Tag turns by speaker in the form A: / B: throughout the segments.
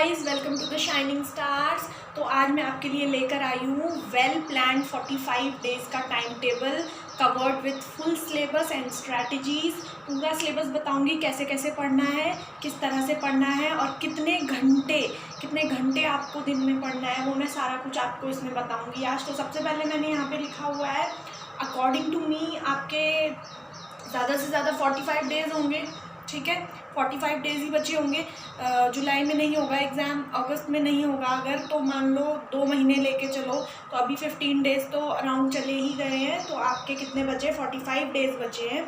A: Guys, welcome to the shining stars. तो आज मैं आपके लिए लेकर आई हूँ वेल प्लान 45 डेज़ का time table covered with full syllabus and strategies. पूरा सिलेबस बताऊँगी कैसे कैसे पढ़ना है, किस तरह से पढ़ना है और कितने घंटे आपको दिन में पढ़ना है, वो मैं सारा कुछ आपको इसमें बताऊँगी आज। तो सबसे पहले मैंने यहाँ पे लिखा हुआ है अकॉर्डिंग टू मी आपके ज़्यादा से ज़्यादा 45 डेज़ होंगे। ठीक है, 45 डेज़ ही बचे होंगे। जुलाई में नहीं होगा एग्ज़ाम, अगस्त में नहीं होगा, अगर तो मान लो 2 महीने लेके चलो तो अभी 15 डेज़ तो अराउंड चले ही गए हैं। तो आपके कितने बचे? 45 डेज़ बचे हैं।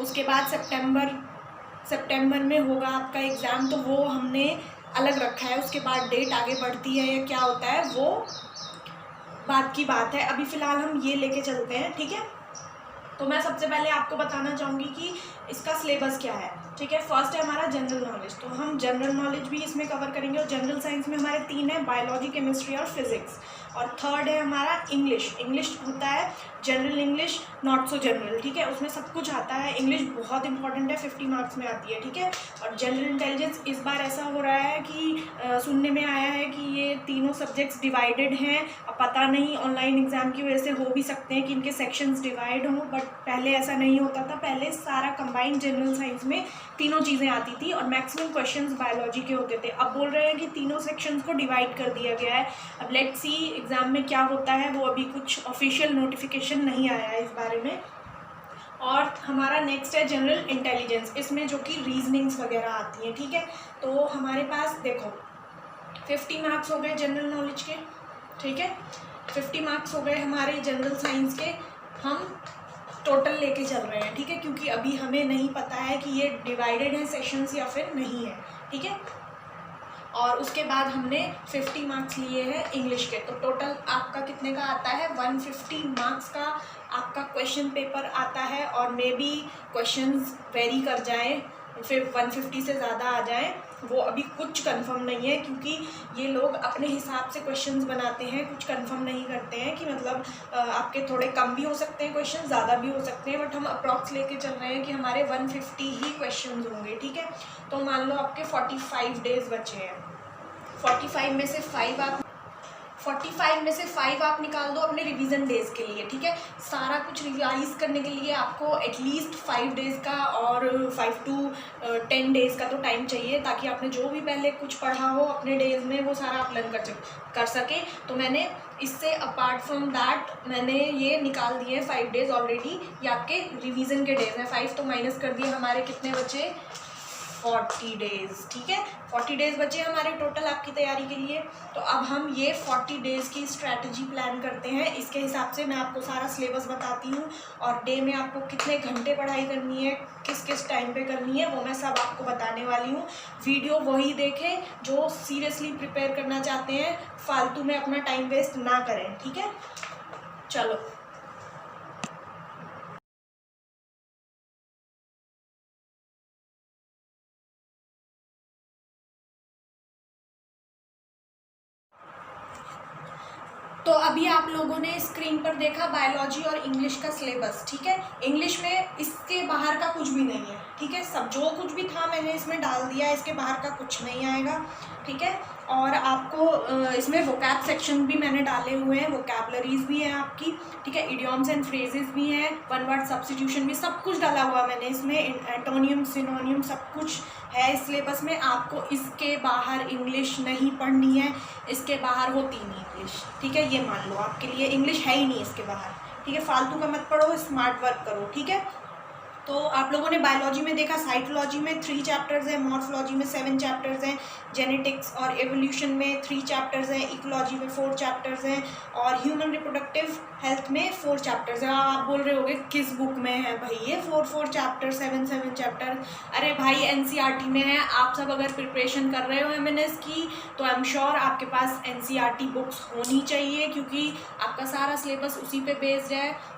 A: उसके बाद सितंबर में होगा आपका एग्ज़ाम, तो वो हमने अलग रखा है। उसके बाद डेट आगे बढ़ती है या क्या होता है वो बात की बात है। अभी फ़िलहाल हम ये लेके चलते हैं। ठीक है, तो मैं सबसे पहले आपको बताना चाहूँगी कि इसका सिलेबस क्या है। ठीक है, फर्स्ट है हमारा जनरल नॉलेज, तो हम जनरल नॉलेज भी इसमें कवर करेंगे। और जनरल साइंस में हमारे 3 है, बायोलॉजी, केमिस्ट्री और फिजिक्स। और थर्ड है हमारा इंग्लिश होता है general English, not so general. ठीक है, उसमें सब कुछ आता है। इंग्लिश बहुत इंपॉर्टेंट है, 50 मार्क्स में आती है। ठीक है, और जनरल इंटेलिजेंस इस बार ऐसा हो रहा है कि सुनने में आया है कि ये तीनों सब्जेक्ट्स डिवाइडेड हैं। अब पता नहीं ऑनलाइन एग्ज़ाम की वजह से हो भी सकते हैं कि इनके सेक्शंस डिवाइड हों, बट पहले ऐसा नहीं होता था। पहले सारा कंबाइंड जनरल साइंस में तीनों चीज़ें आती थी और मैक्सिमम क्वेश्चंस बायोलॉजी के होते थे। अब बोल रहे हैं कि तीनों सेक्शंस को डिवाइड कर दिया गया है। अब लेट्स सी एग्ज़ाम में क्या होता है, वो अभी कुछ ऑफिशियल नोटिफिकेशन नहीं आया है इस बारे में। और हमारा नेक्स्ट है जनरल इंटेलिजेंस, इसमें जो कि रीजनिंग्स वगैरह आती हैं। ठीक है, तो हमारे पास देखो 50 मार्क्स हो गए जनरल नॉलेज के। ठीक है, 50 मार्क्स हो गए हमारे जनरल साइंस के। हम टोटल लेके चल रहे हैं। ठीक है, क्योंकि अभी हमें नहीं पता है कि ये डिवाइडेड है सेशंस या फिर नहीं है। ठीक है, और उसके बाद हमने 50 मार्क्स लिए हैं इंग्लिश के। तो टोटल आपका कितने का आता है? 150 मार्क्स का आपका क्वेश्चन पेपर आता है। और मे बी क्वेश्चंस वेरी कर जाएं, फिर 150 से ज़्यादा आ जाएं, वो अभी कुछ कंफर्म नहीं है, क्योंकि ये लोग अपने हिसाब से क्वेश्चंस बनाते हैं, कुछ कंफर्म नहीं करते हैं कि मतलब आपके थोड़े कम भी हो सकते हैं क्वेश्चन, ज़्यादा भी हो सकते हैं, बट हम अप्रॉक्स लेके चल रहे हैं कि हमारे 150 ही क्वेश्चंस होंगे। ठीक है, तो मान लो आपके 45 डेज़ बचे हैं। 45 में से 5 आप निकाल दो अपने रिवीजन डेज़ के लिए। ठीक है, सारा कुछ रिवाइज करने के लिए आपको एटलीस्ट 5 डेज़ का और 5 to 10 डेज़ का तो टाइम चाहिए, ताकि आपने जो भी पहले कुछ पढ़ा हो अपने डेज़ में वो सारा आप लर्न कर सके। तो मैंने इससे अपार्ट फ्रॉम दैट मैंने ये निकाल दिए 5 डेज़ ऑलरेडी। ये आपके रिवीजन के डेज़ हैं। 5 तो माइनस कर दिए, हमारे कितने बचे? 40 डेज़। ठीक है, 40 डेज़ बचे हमारे टोटल आपकी तैयारी के लिए। तो अब हम ये 40 डेज़ की स्ट्रैटेजी प्लान करते हैं। इसके हिसाब से मैं आपको सारा सिलेबस बताती हूँ और डे में आपको कितने घंटे पढ़ाई करनी है, किस किस टाइम पे करनी है, वो मैं सब आपको बताने वाली हूँ। वीडियो वही देखें जो सीरियसली प्रिपेयर करना चाहते हैं, फालतू में अपना टाइम वेस्ट ना करें। ठीक है, चलो। तो अभी आप लोगों ने स्क्रीन पर देखा बायोलॉजी और इंग्लिश का सिलेबस। ठीक है, इंग्लिश में इसके बाहर का कुछ भी नहीं है। ठीक है, सब जो कुछ भी था मैंने इसमें डाल दिया है, इसके बाहर का कुछ नहीं आएगा। ठीक है, और आपको इसमें वोकैब सेक्शन भी मैंने डाले हुए हैं, वोकैबलरीज भी हैं आपकी। ठीक है, इडियम्स एंड फ्रेजेस भी हैं, वन वर्ड सब्स्टिट्यूशन भी, सब कुछ डाला हुआ मैंने इसमें। एंटोनियम, सिनोनियम सब कुछ है इस सिलेबस में। आपको इसके बाहर इंग्लिश नहीं पढ़नी है, इसके बाहर होती नहीं इंग्लिश। ठीक है, ये मान लो आपके लिए इंग्लिश है ही नहीं इसके बाहर। ठीक है, फालतू का मत पढ़ो, स्मार्ट वर्क करो। ठीक है, तो आप लोगों ने बायोलॉजी में देखा, साइटोलॉजी में 3 चैप्टर्स हैं, मॉर्फोलॉजी में 7 चैप्टर्स हैं, जेनेटिक्स और एवोल्यूशन में 3 चैप्टर्स हैं, इकोलॉजी में 4 चैप्टर्स हैं और ह्यूमन रिप्रोडक्टिव हेल्थ में 4 चैप्टर्स हैं। आप बोल रहे होगे किस बुक में है भाई ये 4 चैप्टर, 7 चैप्टर? अरे भाई एनसीईआरटी में है। आप सब अगर प्रिपरेशन कर रहे हो एमएनएस की, तो आई एम श्योर आपके पास एनसीईआरटी बुक्स होनी चाहिए, क्योंकि आपका सारा सिलेबस उसी पे बेस्ड है।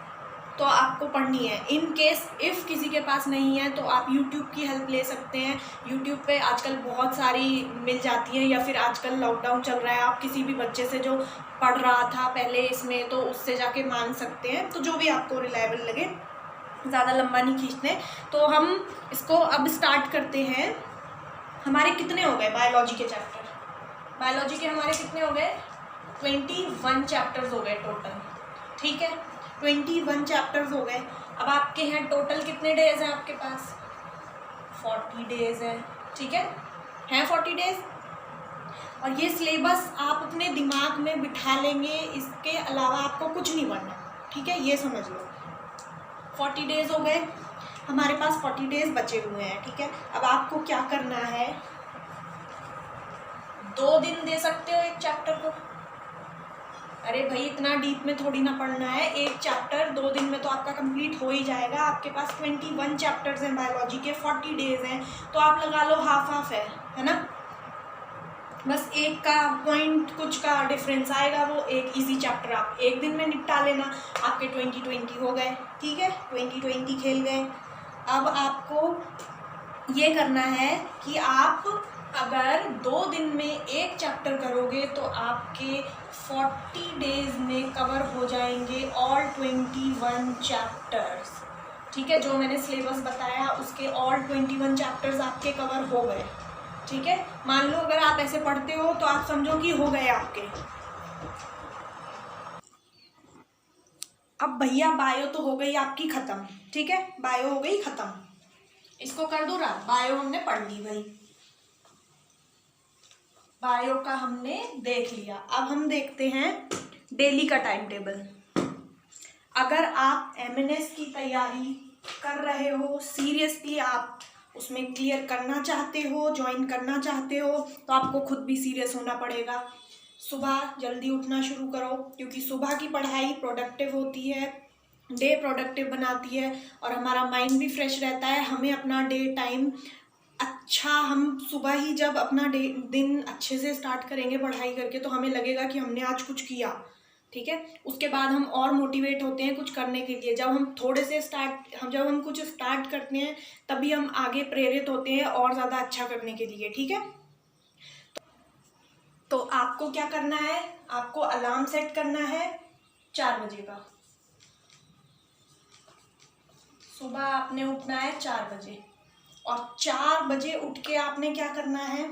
A: तो आपको पढ़नी है। इन केस इफ़ किसी के पास नहीं है तो आप यूट्यूब की हेल्प ले सकते हैं। यूट्यूब पे आजकल बहुत सारी मिल जाती हैं, या फिर आजकल लॉकडाउन चल रहा है, आप किसी भी बच्चे से जो पढ़ रहा था पहले इसमें, तो उससे जाके मांग सकते हैं। तो जो भी आपको रिलायबल लगे, ज़्यादा लंबा नहीं खींचते। तो हम इसको अब स्टार्ट करते हैं। हमारे कितने हो गए बायोलॉजी के चैप्टर? बायोलॉजी के हमारे कितने हो गए? 21 चैप्टर्स हो गए टोटल, ठीक है, 21 चैप्टर्स हो गए। अब आपके हैं टोटल कितने डेज हैं आपके पास? 40 डेज है, ठीक है 40 डेज। और ये सिलेबस आप अपने दिमाग में बिठा लेंगे, इसके अलावा आपको कुछ नहीं पढ़ना, ठीक है, ये समझ लो। 40 डेज हो गए, हमारे पास 40 डेज बचे हुए हैं, ठीक है। अब आपको क्या करना है, 2 दिन दे सकते हो एक चैप्टर को। अरे भाई इतना डीप में थोड़ी ना पढ़ना है, एक चैप्टर 2 दिन में तो आपका कंप्लीट हो ही जाएगा। आपके पास 21 चैप्टर्स हैं बायोलॉजी के, 40 डेज हैं, तो आप लगा लो हाफ हाफ है ना। बस एक का पॉइंट कुछ का डिफरेंस आएगा, वो एक इजी चैप्टर आप एक दिन में निपटा लेना, आपके 20 हो गए, ठीक है, 20 खेल गए। अब आपको ये करना है कि आप अगर 2 दिन में एक चैप्टर करोगे तो आपके 40 डेज में कवर हो जाएंगे ऑल 21 चैप्टर्स, ठीक है। जो मैंने सिलेबस बताया उसके ऑल 21 चैप्टर्स आपके कवर हो गए, ठीक है। मान लो अगर आप ऐसे पढ़ते हो तो आप समझो कि हो गए आपके। अब भैया बायो तो हो गई आपकी खत्म, ठीक है, बायो हो गई खत्म, इसको कर दो रहा, बायो हमने पढ़ ली भाई, बायो का हमने देख लिया। अब हम देखते हैं डेली का टाइम टेबल। अगर आप एमएनएस की तैयारी कर रहे हो, सीरियसली आप उसमें क्लियर करना चाहते हो, ज्वाइन करना चाहते हो, तो आपको खुद भी सीरियस होना पड़ेगा। सुबह जल्दी उठना शुरू करो, क्योंकि सुबह की पढ़ाई प्रोडक्टिव होती है, डे प्रोडक्टिव बनाती है और हमारा माइंड भी फ्रेश रहता है। हमें अपना डे टाइम अच्छा, हम सुबह ही जब अपना दिन अच्छे से स्टार्ट करेंगे पढ़ाई करके, तो हमें लगेगा कि हमने आज कुछ किया, ठीक है। उसके बाद हम और मोटिवेट होते हैं कुछ करने के लिए। जब हम थोड़े से जब हम कुछ स्टार्ट करते हैं तभी हम आगे प्रेरित होते हैं और ज़्यादा अच्छा करने के लिए, ठीक है। तो आपको क्या करना है, आपको अलार्म सेट करना है 4 बजे का। सुबह आपने उठना है 4 बजे, और 4 बजे उठ के आपने क्या करना है,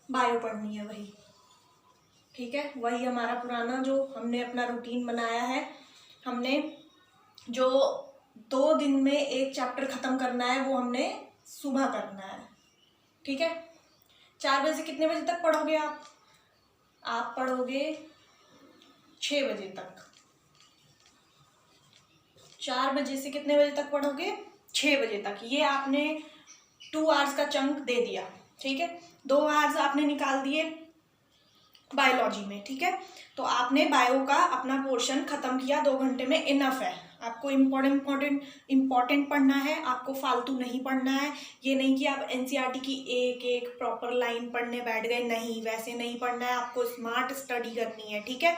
A: बायो पढ़नी है वही, ठीक है। वही हमारा पुराना जो हमने अपना रूटीन बनाया है, हमने जो 2 दिन में एक चैप्टर ख़त्म करना है वो हमने सुबह करना है, ठीक है। 4 बजे से कितने बजे तक पढ़ोगे आप पढ़ोगे 6 बजे तक। 4 बजे से कितने बजे तक पढ़ोगे? 6 बजे तक। ये आपने 2 आवर्स का चंक दे दिया, ठीक है। 2 आवर्स आपने निकाल दिए बायोलॉजी में, ठीक है। तो आपने बायो का अपना पोर्शन खत्म किया, 2 घंटे में इनफ है। आपको इम्पोर्टेंट पढ़ना है, आपको फालतू नहीं पढ़ना है। ये नहीं कि आप एनसीईआरटी की एक एक प्रॉपर लाइन पढ़ने बैठ गए, नहीं, वैसे नहीं पढ़ना है, आपको स्मार्ट स्टडी करनी है, ठीक है।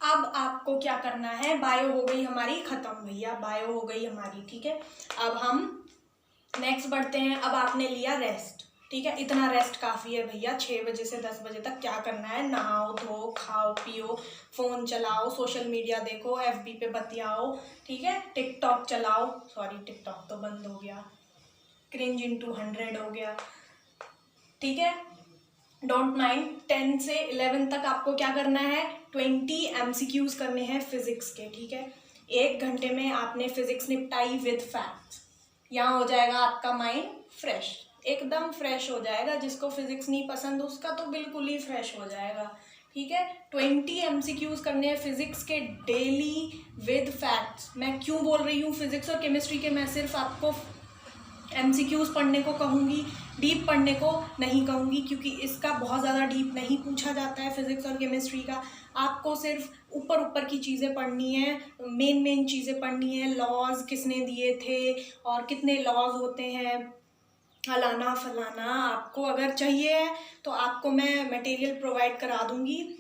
A: अब आपको क्या करना है, बायो हो गई हमारी खत्म भैया, बायो हो गई हमारी, ठीक है। अब हम नेक्स्ट बढ़ते हैं। अब आपने लिया रेस्ट, ठीक है, इतना रेस्ट काफ़ी है भैया। 6 बजे से 10 बजे तक क्या करना है, नहाओ धो, खाओ पियो, फ़ोन चलाओ, सोशल मीडिया देखो, एफबी पे बतियाओ, ठीक है, टिकटॉक चलाओ, सॉरी टिकटॉक तो बंद हो गया, क्रिंज इनटू 100 हो गया, ठीक है, डोंट माइंड। 10 से 11 तक आपको क्या करना है, 20 MCQs करने हैं फिजिक्स के, ठीक है। 1 घंटे में आपने फिजिक्स निपटाई विद फैक्ट्स। यहाँ हो जाएगा आपका माइंड फ्रेश, एकदम फ्रेश हो जाएगा। जिसको फिजिक्स नहीं पसंद उसका तो बिल्कुल ही फ्रेश हो जाएगा, ठीक है। 20 MCQs करने हैं फिजिक्स के डेली विद फैक्ट्स। मैं क्यों बोल रही हूँ फिजिक्स और केमिस्ट्री के, मैं सिर्फ आपको MCQs पढ़ने को कहूँगी, डीप पढ़ने को नहीं कहूँगी, क्योंकि इसका बहुत ज़्यादा डीप नहीं पूछा जाता है फिजिक्स और केमिस्ट्री का। आपको सिर्फ ऊपर ऊपर की चीज़ें पढ़नी है, मेन चीज़ें पढ़नी है। लॉज किसने दिए थे और कितने लॉज होते हैं, फलाना फलाना। आपको अगर चाहिए तो आपको मैं मटेरियल प्रोवाइड करा दूँगी,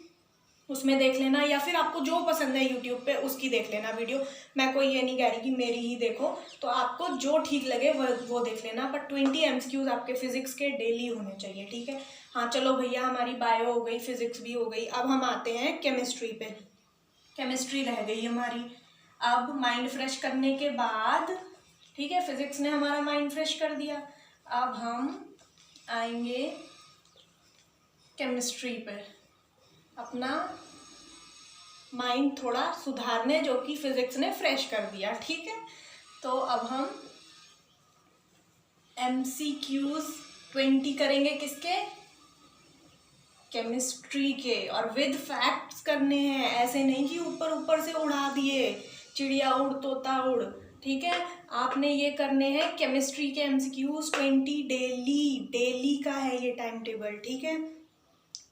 A: उसमें देख लेना, या फिर आपको जो पसंद है यूट्यूब पे उसकी देख लेना वीडियो। मैं कोई ये नहीं कह रही कि मेरी ही देखो, तो आपको जो ठीक लगे वो देख लेना। पर 20 MCQs आपके फिजिक्स के डेली होने चाहिए, ठीक है। हाँ चलो भैया, हमारी बायो हो गई, फिजिक्स भी हो गई। अब हम आते हैं केमिस्ट्री पे। केमिस्ट्री रह गई हमारी। अब माइंड फ्रेश करने के बाद, ठीक है, फिजिक्स ने हमारा माइंड फ्रेश कर दिया। अब हम आएंगे केमिस्ट्री पे अपना माइंड थोड़ा सुधारने, जो कि फिजिक्स ने फ्रेश कर दिया। ठीक है, तो अब हम MCQs 20 करेंगे, किसके? केमिस्ट्री के, और विद फैक्ट्स करने हैं। ऐसे नहीं कि ऊपर ऊपर से उड़ा दिए, चिड़िया उड़ तोता उड़। ठीक है, आपने ये करने हैं केमिस्ट्री के MCQs 20 डेली का है ये टाइम टेबल। ठीक है,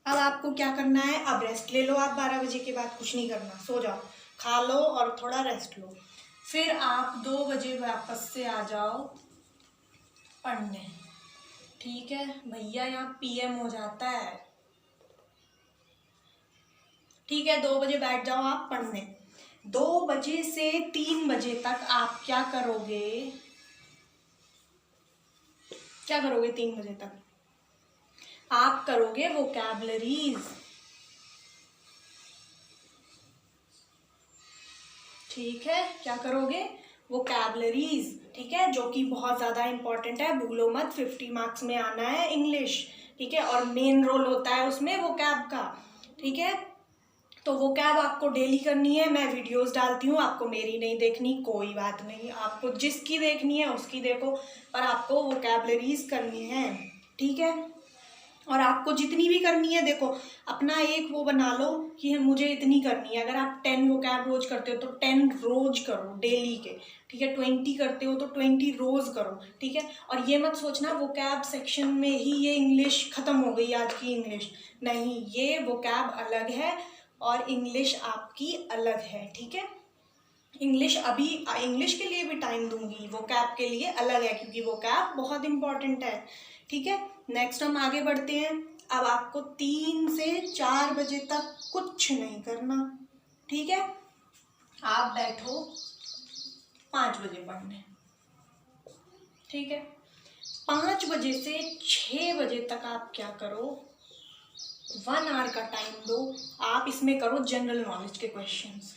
A: अब आपको क्या करना है, अब रेस्ट ले लो आप। 12 बजे के बाद कुछ नहीं करना, सो जाओ, खा लो और थोड़ा रेस्ट लो। फिर आप 2 बजे वापस से आ जाओ पढ़ने। ठीक है भैया, यहाँ PM हो जाता है। ठीक है, 2 बजे बैठ जाओ आप पढ़ने। 2 बजे से 3 बजे तक आप क्या करोगे? 3 बजे तक आप करोगे वोकैबलरीज। ठीक है, क्या करोगे? वोकैबलरीज। ठीक है, जो कि बहुत ज़्यादा इंपॉर्टेंट है, भूलो मत। 50 मार्क्स में आना है इंग्लिश। ठीक है, और मेन रोल होता है उसमें वोकैब का। ठीक है, तो वोकैब आपको डेली करनी है। मैं वीडियोस डालती हूँ, आपको मेरी नहीं देखनी, कोई बात नहीं, आपको जिसकी देखनी है उसकी देखो, पर आपको वोकैबलरीज करनी है। ठीक है, और आपको जितनी भी करनी है, देखो अपना एक वो बना लो कि मुझे इतनी करनी है। अगर आप 10 वोकैब रोज करते हो तो 10 रोज करो डेली के। ठीक है, 20 करते हो तो 20 रोज करो। ठीक है, और ये मत सोचना वोकैब सेक्शन में ही ये इंग्लिश खत्म हो गई आज की इंग्लिश। नहीं, ये वोकैब अलग है और इंग्लिश आपकी अलग है। ठीक है, इंग्लिश अभी इंग्लिश के लिए भी टाइम दूंगी, वोकैब के लिए अलग है, क्योंकि वोकैब बहुत इंपॉर्टेंट है। ठीक है, नेक्स्ट हम आगे बढ़ते हैं। अब आपको 3 से 4 बजे तक कुछ नहीं करना। ठीक है, आप बैठो 5 बजे पढ़ने। ठीक है, 5 बजे से 6 बजे तक आप क्या करो? 1 आवर का टाइम दो। आप इसमें करो जनरल नॉलेज के क्वेश्चंस।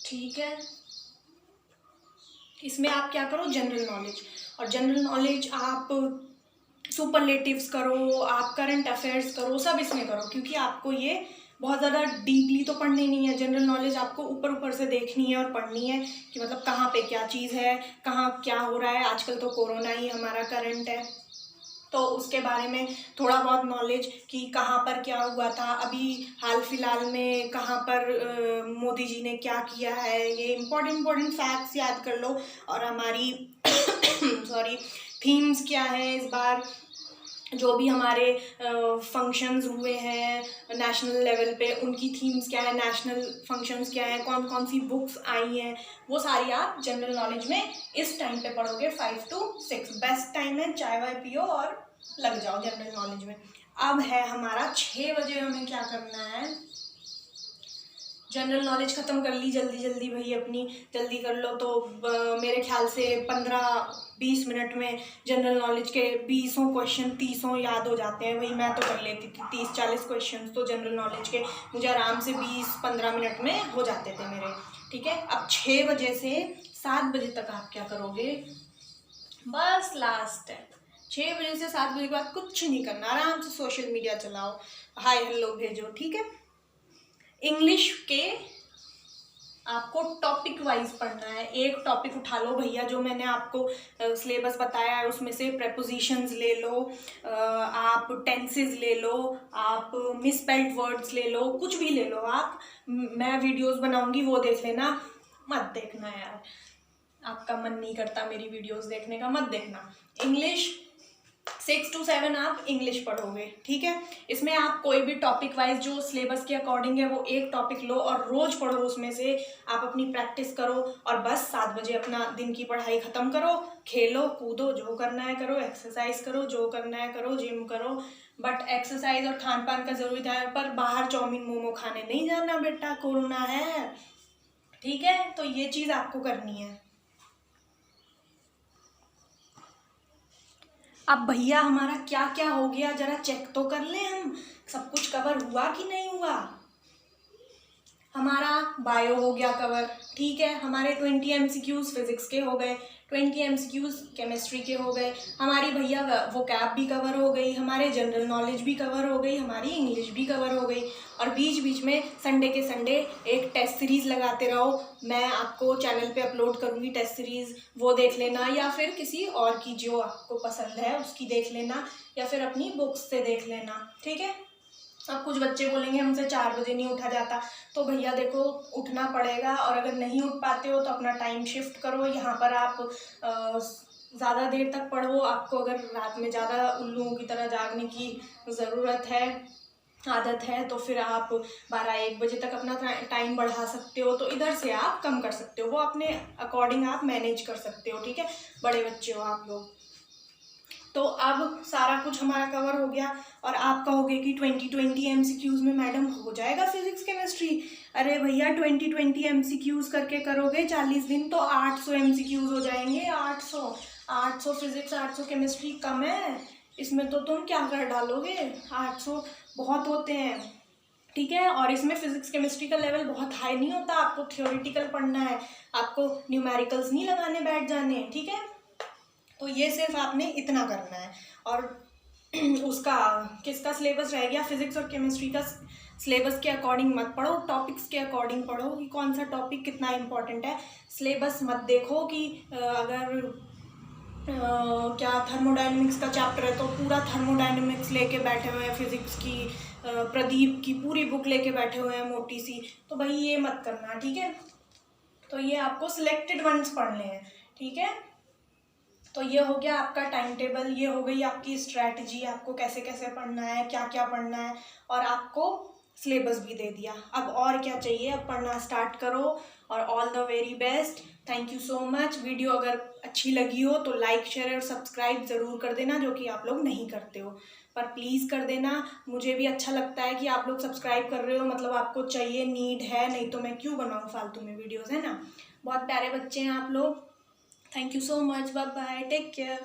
A: ठीक है, इसमें आप क्या करो? General knowledge. और जनरल नॉलेज आप सुपरलेटिव्स करो, आप करंट अफेयर्स करो, सब इसमें करो, क्योंकि आपको ये बहुत ज़्यादा डीपली तो पढ़नी नहीं है। जनरल नॉलेज आपको ऊपर ऊपर से देखनी है और पढ़नी है कि मतलब कहाँ पे क्या चीज़ है, कहाँ क्या हो रहा है। आजकल तो कोरोना ही हमारा करंट है, तो उसके बारे में थोड़ा बहुत नॉलेज कि कहाँ पर क्या हुआ था, अभी हाल फिलहाल में कहाँ पर मोदी जी ने क्या किया है, ये इम्पोर्टेंट फैक्ट्स याद कर लो। और हमारी सॉरी थीम्स क्या है इस बार, जो भी हमारे फंक्शंस हुए हैं नेशनल लेवल पे, उनकी थीम्स क्या है, नेशनल फंक्शंस क्या है, कौन कौन सी बुक्स आई हैं, वो सारी आप जनरल नॉलेज में इस टाइम पे पढ़ोगे। 5 to 6 बेस्ट टाइम है, चाय वाय पियो और लग जाओ जनरल नॉलेज में। अब है हमारा 6 बजे, हमें क्या करना है? जनरल नॉलेज ख़त्म कर ली जल्दी जल्दी भाई, अपनी जल्दी कर लो। तो मेरे ख्याल से 15-20 मिनट में जनरल नॉलेज के 20 क्वेश्चन 30 याद हो जाते हैं। वही मैं तो कर लेती थी 30-40 क्वेश्चन तो जनरल नॉलेज के मुझे आराम से 20-15 मिनट में हो जाते थे मेरे। ठीक है, अब 6 बजे से 7 बजे तक आप क्या करोगे? बस लास्ट है, 6 बजे से 7 बजे के बाद कुछ नहीं करना, आराम से सोशल मीडिया चलाओ, हाय हेलो भेजो। ठीक है, इंग्लिश के आपको टॉपिक वाइज पढ़ना है। एक टॉपिक उठा लो भैया, जो मैंने आपको सिलेबस बताया है उसमें से प्रेपोजिशंस ले लो, आप टेंसेस ले लो, आप मिसस्पेल्ड वर्ड्स ले लो, कुछ भी ले लो आप। मैं वीडियोस बनाऊंगी, वो देख लेना, मत देखना यार, आपका मन नहीं करता मेरी वीडियोस देखने का, मत देखना। इंग्लिश 6 to 7 आप इंग्लिश पढ़ोगे। ठीक है, इसमें आप कोई भी टॉपिक वाइज जो सिलेबस के अकॉर्डिंग है वो एक टॉपिक लो और रोज पढ़ो, उसमें से आप अपनी प्रैक्टिस करो, और बस 7 बजे अपना दिन की पढ़ाई ख़त्म करो, खेलो कूदो, जो करना है करो, एक्सरसाइज करो, जो करना है करो, जिम करो। बट एक्सरसाइज और खान पान का ज़रूरी था, पर बाहर चाउमीन मोमो खाने नहीं जाना बेटा, कोरोना है। ठीक है, तो ये चीज़ आपको करनी है। अब भैया हमारा क्या क्या हो गया, जरा चेक तो कर लें हम, सब कुछ कवर हुआ कि नहीं हुआ। हमारा बायो हो गया कवर, ठीक है। हमारे 20 MCQs फिजिक्स के हो गए, 20 MCQs केमिस्ट्री के हो गए, हमारी भैया वोकैब भी कवर हो गई, हमारे जनरल नॉलेज भी कवर हो गई, हमारी इंग्लिश भी कवर हो गई। और बीच बीच में संडे के संडे एक टेस्ट सीरीज़ लगाते रहो। मैं आपको चैनल पे अपलोड करूँगी टेस्ट सीरीज़, वो देख लेना, या फिर किसी और की जो आपको पसंद है उसकी देख लेना, या फिर अपनी बुक्स से देख लेना, ठीक है। अब कुछ बच्चे बोलेंगे हमसे 4 बजे नहीं उठा जाता, तो भैया देखो उठना पड़ेगा, और अगर नहीं उठ पाते हो तो अपना टाइम शिफ्ट करो। यहाँ पर आप ज़्यादा देर तक पढ़ो। आपको अगर रात में ज़्यादा उल्लुओं की तरह जागने की ज़रूरत है, आदत है, तो फिर आप 12-1 बजे तक अपना टाइम बढ़ा सकते हो। तो इधर से आप कम कर सकते हो, वो अपने अकॉर्डिंग आप मैनेज कर सकते हो, ठीक है। बड़े बच्चे हो आप लोग। तो अब सारा कुछ हमारा कवर हो गया, और आप कहोगे कि 20 MCQs में मैडम हो जाएगा फिजिक्स केमिस्ट्री। अरे भैया 20 MCQs करके करोगे 40 दिन तो 800 MCQs हो जाएंगे। 800 फिजिक्स 800 केमिस्ट्री कम है, इसमें तो तुम क्या कर डालोगे। 800 बहुत होते हैं, ठीक है। और इसमें फिजिक्स केमिस्ट्री का लेवल बहुत हाई नहीं होता, आपको थ्योरेटिकल पढ़ना है, आपको न्यूमेरिकल्स नहीं लगाने बैठ जाने हैं, ठीक है। तो ये सिर्फ आपने इतना करना है। और उसका किसका सिलेबस रह गया, फिजिक्स और केमिस्ट्री का सिलेबस के अकॉर्डिंग मत पढ़ो, टॉपिक्स के अकॉर्डिंग पढ़ो कि कौन सा टॉपिक कितना इम्पोर्टेंट है। सिलेबस मत देखो कि अगर क्या थर्मोडायनेमिक्स का चैप्टर है तो पूरा थर्मोडायनेमिक्स लेके बैठे हुए हैं, फिजिक्स की प्रदीप की पूरी बुक लेके बैठे हुए हैं मोटी सी, तो भाई ये मत करना, ठीक है। तो ये आपको सिलेक्टेड वंस पढ़ने हैं, ठीक है। तो ये हो गया आपका टाइम टेबल, ये हो गई आपकी स्ट्रैटेजी, आपको कैसे कैसे पढ़ना है, क्या क्या पढ़ना है, और आपको सिलेबस भी दे दिया। अब और क्या चाहिए, अब पढ़ना स्टार्ट करो, और all the very best. Thank you so much. Video अगर अच्छी लगी हो तो लाइक शेयर और सब्सक्राइब ज़रूर कर देना, जो कि आप लोग नहीं करते हो, पर प्लीज़ कर देना। मुझे भी अच्छा लगता है कि आप लोग सब्सक्राइब कर रहे हो, मतलब आपको चाहिए, नीड है, नहीं तो मैं क्यों बनाऊँ फालतू में वीडियोज़, है ना। बहुत प्यारे बच्चे हैं आप लोग। Thank you so much. Bye bye. Take care.